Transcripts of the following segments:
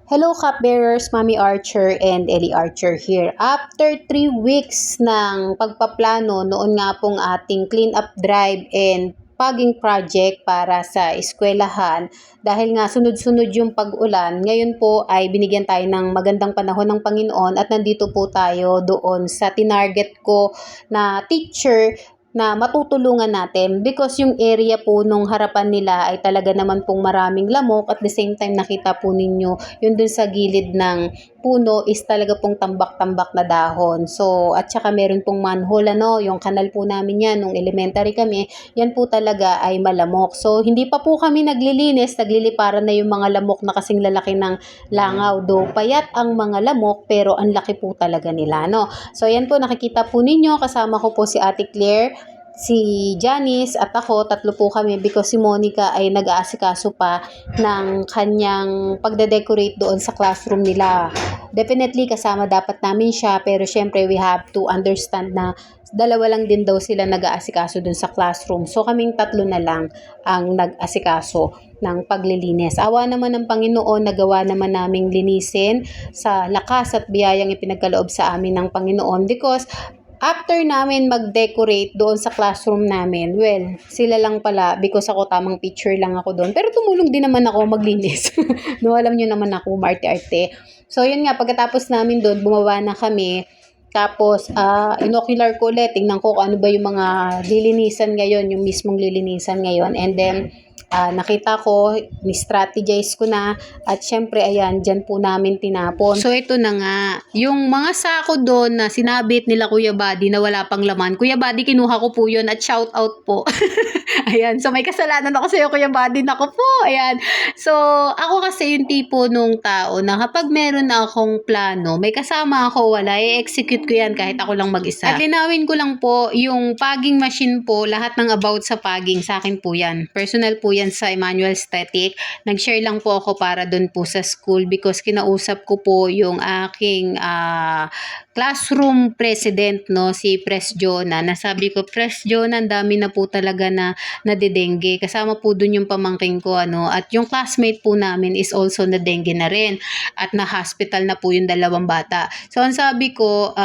Hello cupbearers, Mami Archer and Ellie Archer here. After 3 weeks ng pagpaplano, noon nga pong ating clean up drive and paging project para sa eskwelahan, dahil nga sunod-sunod yung pag-ulan, ngayon po ay binigyan tayo ng magandang panahon ng Panginoon at nandito po tayo doon sa tinarget ko na teacher na matutulungan natin because yung area po nung harapan nila ay talaga naman pong maraming lamok. At the same time nakita po ninyo yun dun sa gilid ng puno is talaga pong tambak-tambak na dahon. So at saka meron pong manhole, yung kanal po namin yan nung elementary kami, yan po talaga ay malamok. So hindi pa po kami naglilinis, nagliliparan na yung mga lamok na kasing lalaki ng langaw. Do payat ang mga lamok pero ang laki po talaga nila, no? So yan po, nakikita po ninyo, kasama ko po si Ate Claire, si Janice at ako, tatlo po kami because si Monica ay nag-aasikaso pa ng kanyang pagde-decorate doon sa classroom nila. Definitely kasama dapat namin siya, pero syempre we have to understand na dalawa lang din daw sila nag-aasikaso doon sa classroom. So kaming tatlo na lang ang nag-asikaso ng paglilinis. Awa naman ng Panginoon, nagawa naman naming linisin sa lakas at biyayang ipinagkaloob sa amin ng Panginoon because after namin mag-decorate doon sa classroom namin, well, sila lang pala because ako tamang picture lang ako doon. Pero tumulong din naman ako maglinis. No, alam nyo naman ako, marte-arte. So, yun nga, pagkatapos namin doon, bumaba na kami. Tapos, inocular ko ulit. Tingnan ko kung ano ba yung mga lilinisan ngayon, yung mismong lilinisan ngayon. And then, nakita ko, ni-strategize ko na, at syempre, ayan, dyan po namin tinapon. So, ito na nga, yung mga sako doon na sinabit nila Kuya Buddy na wala pang laman, Kuya Buddy, kinuha ko po yun at shout out po. Ayan, so may kasalanan ako sa'yo, Kuya Buddy, nako po, ayan. So, ako kasi yung tipo nung tao na kapag meron na akong plano, may kasama ako, wala, i-execute ko yan kahit ako lang mag-isa. At linawin ko lang po, yung pagging machine po, lahat ng about sa pagging, sa akin po yan. Personal po yan sa Emmanuel Static. Nag-share lang po ako para doon po sa school because kinausap ko po yung aking classroom president, no, si Pres Jonah. Nasabi ko, Pres Jonah, ang dami na po talaga na nadedengge. Kasama po doon yung pamangking ko, at yung classmate po namin is also nadengge na rin. At na-hospital na po yung dalawang bata. So, ang sabi ko,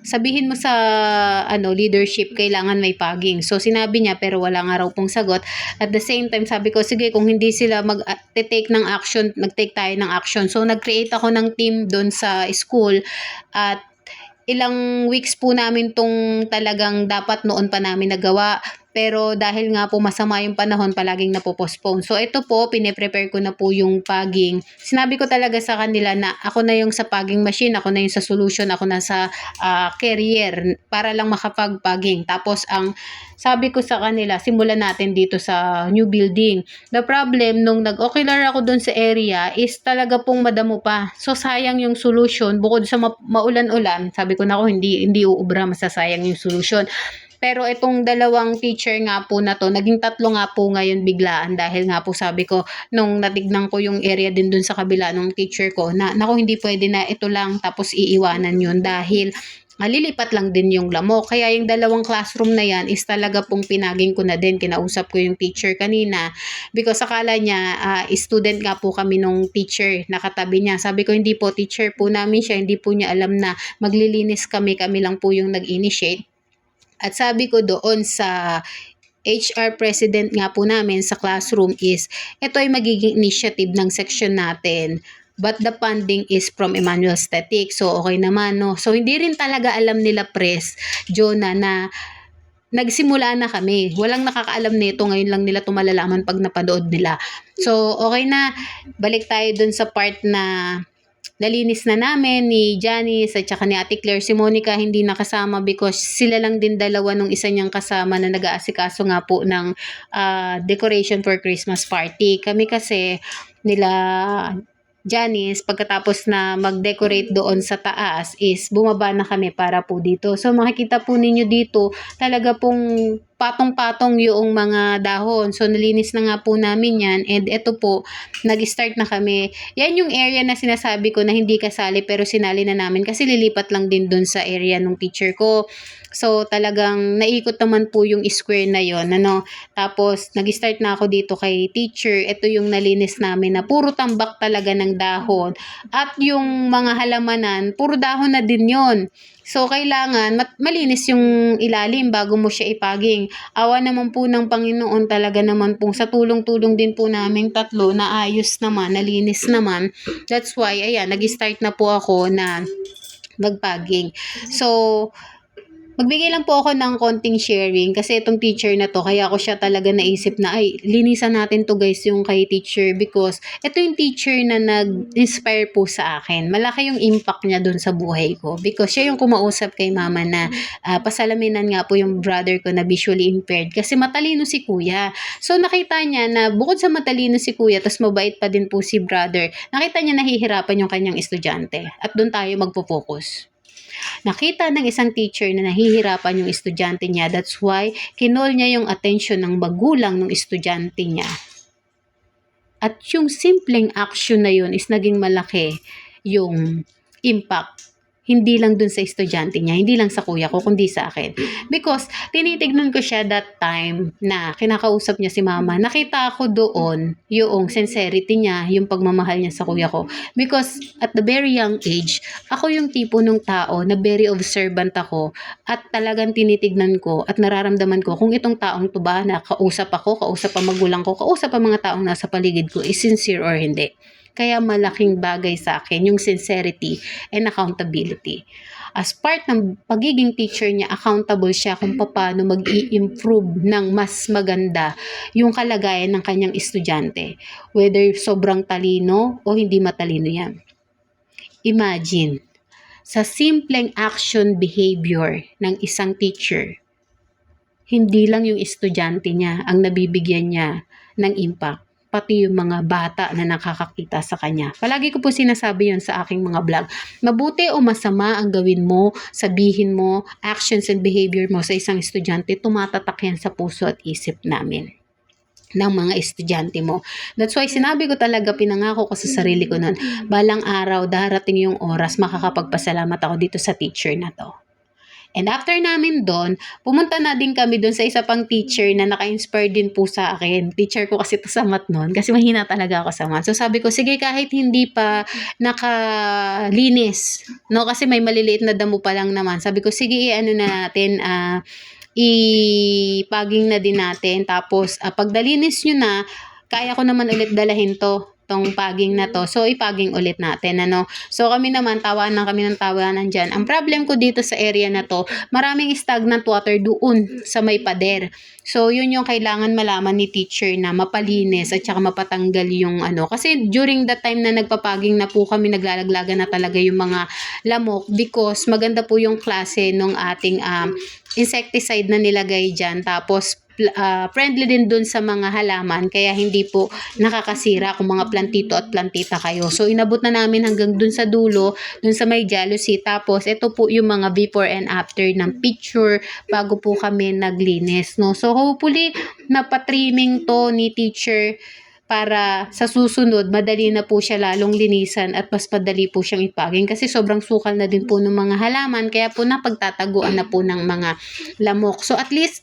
sabihin mo sa leadership, kailangan may pagging. So, sinabi niya, pero wala nga raw pong sagot. At the same time, sabi ko, sige, kung hindi sila mag-take ng action, mag-take tayo ng action. So, nag-create ako ng team doon sa school at ilang weeks po namin tong talagang dapat noon pa namin nagawa. Pero dahil nga po masama yung panahon, palaging napopostpone. So ito po, pine-prepare ko na po yung pagging. Sinabi ko talaga sa kanila na ako na yung sa pagging machine, ako na yung sa solution, ako na sa carrier para lang makapag-pagging. Tapos ang sabi ko sa kanila, simulan natin dito sa new building. The problem, nung nag-ocular ako doon sa area, is talaga pong madamo pa. So sayang yung solution. Bukod sa maulan-ulan, sabi ko na ako, hindi uubra, masasayang yung solution. Pero itong dalawang teacher nga po na to, naging tatlo nga po ngayon biglaan dahil nga po sabi ko, nung natignan ko yung area din dun sa kabila ng teacher ko, na naku, hindi pwede na ito lang tapos iiwanan yun dahil lilipat lang din yung lamok. Kaya yung dalawang classroom na yan is talaga pong pinaging ko na din. Kinausap ko yung teacher kanina because akala niya student nga po kami nung teacher nakatabi niya. Sabi ko, hindi po, teacher po namin siya, hindi po niya alam na maglilinis kami lang po yung nag-initiate. At sabi ko doon sa HR president nga po namin sa classroom is, ito ay magiging initiative ng section natin. But the funding is from Emmanuel Static. So, okay naman, no? So, hindi rin talaga alam nila, Pres Jonah, na nagsimula na kami. Walang nakakaalam nito. Ngayon lang nila tumalalaman pag napanood nila. So, okay na. Balik tayo dun sa part na nalinis na namin ni Janice at saka ni Ate Claire. Si Monica hindi nakasama because sila lang din dalawa nung isa niyang kasama na nag-aasikaso nga po ng decoration for Christmas party. Kami kasi nila Janice, pagkatapos na mag-decorate doon sa taas is bumaba na kami para po dito. So makikita po ninyo dito talaga pong patong-patong yung mga dahon. So, nalinis na nga po namin yan. And ito po, nag-start na kami. Yan yung area na sinasabi ko na hindi kasali pero sinali na namin kasi lilipat lang din dun sa area ng teacher ko. So, talagang naikot naman po yung square na yon, ano. Tapos, nag-start na ako dito kay teacher. Ito yung nalinis namin na puro tambak talaga ng dahon. At yung mga halamanan, puro dahon na din yon. So, kailangan malinis yung ilalim bago mo siya ipaging. Awa naman po ng Panginoon, talaga naman po sa tulong-tulong din po naming tatlo na ayos naman, nalinis naman. That's why, ayan, nag-start na po ako na magpaging. So, magbigay lang po ako ng konting sharing kasi itong teacher na to, kaya ako siya talaga naisip na, ay, linisan natin to guys yung kay teacher because ito yung teacher na nag-inspire po sa akin. Malaki yung impact niya dun sa buhay ko because siya yung kumausap kay mama na pasalaminan nga po yung brother ko na visually impaired kasi matalino si kuya. So nakita niya na bukod sa matalino si kuya, tas mabait pa din po si brother, nakita niya nahihirapan yung kanyang estudyante at dun tayo magpo-focus. Nakita ng isang teacher na nahihirapan yung estudyante niya. That's why kinol niya yung attention ng magulang ng estudyante niya. At yung simpleng action na yun is naging malaki yung impact. Hindi lang dun sa estudyante niya, hindi lang sa kuya ko, kundi sa akin. Because tinitignan ko siya that time na kinakausap niya si mama. Nakita ko doon yung sincerity niya, yung pagmamahal niya sa kuya ko. Because at the very young age, ako yung tipo ng tao na very observant ako at talagang tinitignan ko at nararamdaman ko kung itong taong to ba na kausap ako, kausap ang magulang ko, kausap ang mga taong nasa paligid ko is sincere or hindi. Kaya malaking bagay sa akin yung sincerity and accountability. As part ng pagiging teacher niya, accountable siya kung paano mag-i-improve ng mas maganda yung kalagayan ng kanyang estudyante. Whether sobrang talino o hindi matalino yan. Imagine, sa simpleng action behavior ng isang teacher, hindi lang yung estudyante niya ang nabibigyan niya ng impact, pati yung mga bata na nakakakita sa kanya. Palagi ko po sinasabi yon sa aking mga vlog. Mabuti o masama ang gawin mo, sabihin mo, actions and behavior mo sa isang estudyante, tumatatak yan sa puso at isip namin ng mga estudyante mo. That's why sinabi ko talaga, pinangako ko sa sarili ko noon, balang araw, darating yung oras, makakapagpasalamat ako dito sa teacher na to. And after namin doon, pumunta na din kami doon sa isa pang teacher na naka-inspire din po sa akin. Teacher ko kasi to sa math noon kasi mahina talaga ako sa math. So sabi ko, sige kahit hindi pa nakalinis, no? Kasi may maliliit na damo pa lang naman. Sabi ko, sige ano na natin, ipaging na din natin. Tapos pag nalinis nyo na, kaya ko naman ulit dalahin tong paging na to. So, ipaging ulit natin, ano. So, kami naman, tawanan kami ng tawanan dyan. Ang problem ko dito sa area na to, maraming stagnant water doon sa may pader. So, yun yung kailangan malaman ni teacher na mapalinis at saka mapatanggal yung ano. Kasi during that time na nagpapaging na po kami, naglalaglagan na talaga yung mga lamok because maganda po yung klase ng ating insecticide na nilagay dyan. Tapos, friendly din dun sa mga halaman kaya hindi po nakakasira kung mga plantito at plantita kayo. So inabot na namin hanggang dun sa dulo, dun sa may jealousy. Tapos ito po yung mga before and after ng picture bago po kami naglinis, no. So hopefully napatrimming to ni teacher para sa susunod, madali na po siya lalong linisan at mas madali po siyang ipaging kasi sobrang sukal na din po ng mga halaman kaya po napagtataguan na po ng mga lamok. So at least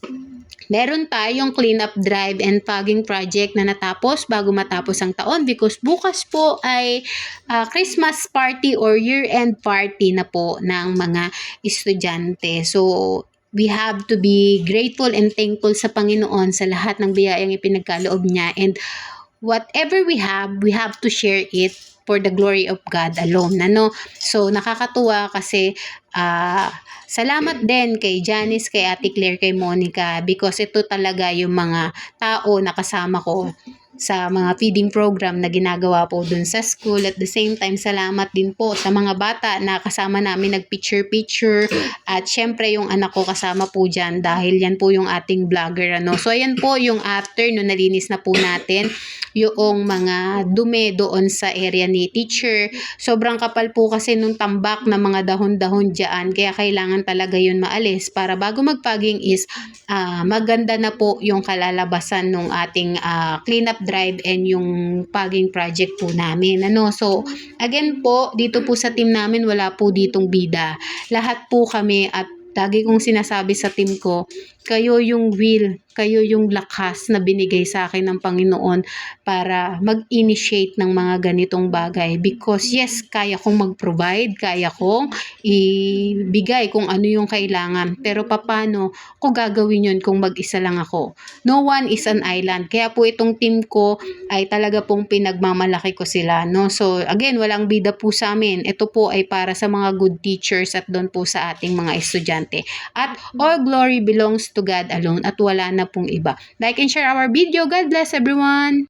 meron tayong cleanup drive and fogging project na natapos bago matapos ang taon because bukas po ay Christmas party or year-end party na po ng mga estudyante. So, we have to be grateful and thankful sa Panginoon sa lahat ng biyayang ipinagkaloob niya and whatever we have to share it for the glory of God alone. Ano? So, nakakatuwa kasi salamat din kay Janice, kay Ate Claire, kay Monica because ito talaga yung mga tao na kasama ko sa mga feeding program na ginagawa po dun sa school. At the same time, salamat din po sa mga bata na kasama namin nag-picture-picture. At syempre yung anak ko kasama po dyan dahil yan po yung ating vlogger. So ayan po yung after no nalinis na po natin yung mga dumi doon sa area ni teacher. Sobrang kapal po kasi nung tambak na mga dahon-dahon dyan. Kaya kailangan talaga yun maalis para bago magpaging is maganda na po yung kalalabasan ng ating cleanup drive and yung paging project po namin. So, again po, dito po sa team namin, wala po ditong bida. Lahat po kami at lagi kong sinasabi sa team ko, kayo yung will, kayo yung lakas na binigay sa akin ng Panginoon para mag-initiate ng mga ganitong bagay. Because yes, kaya kong mag-provide, kaya kong ibigay kung ano yung kailangan. Pero paano ko gagawin yun kung mag-isa lang ako? No one is an island. Kaya po itong team ko ay talaga pong pinagmamalaki ko sila. So again, walang bida po sa amin. Ito po ay para sa mga good teachers at doon po sa ating mga estudyante. At all glory belongs to God alone at wala na pong iba. Like and share our video. God bless everyone!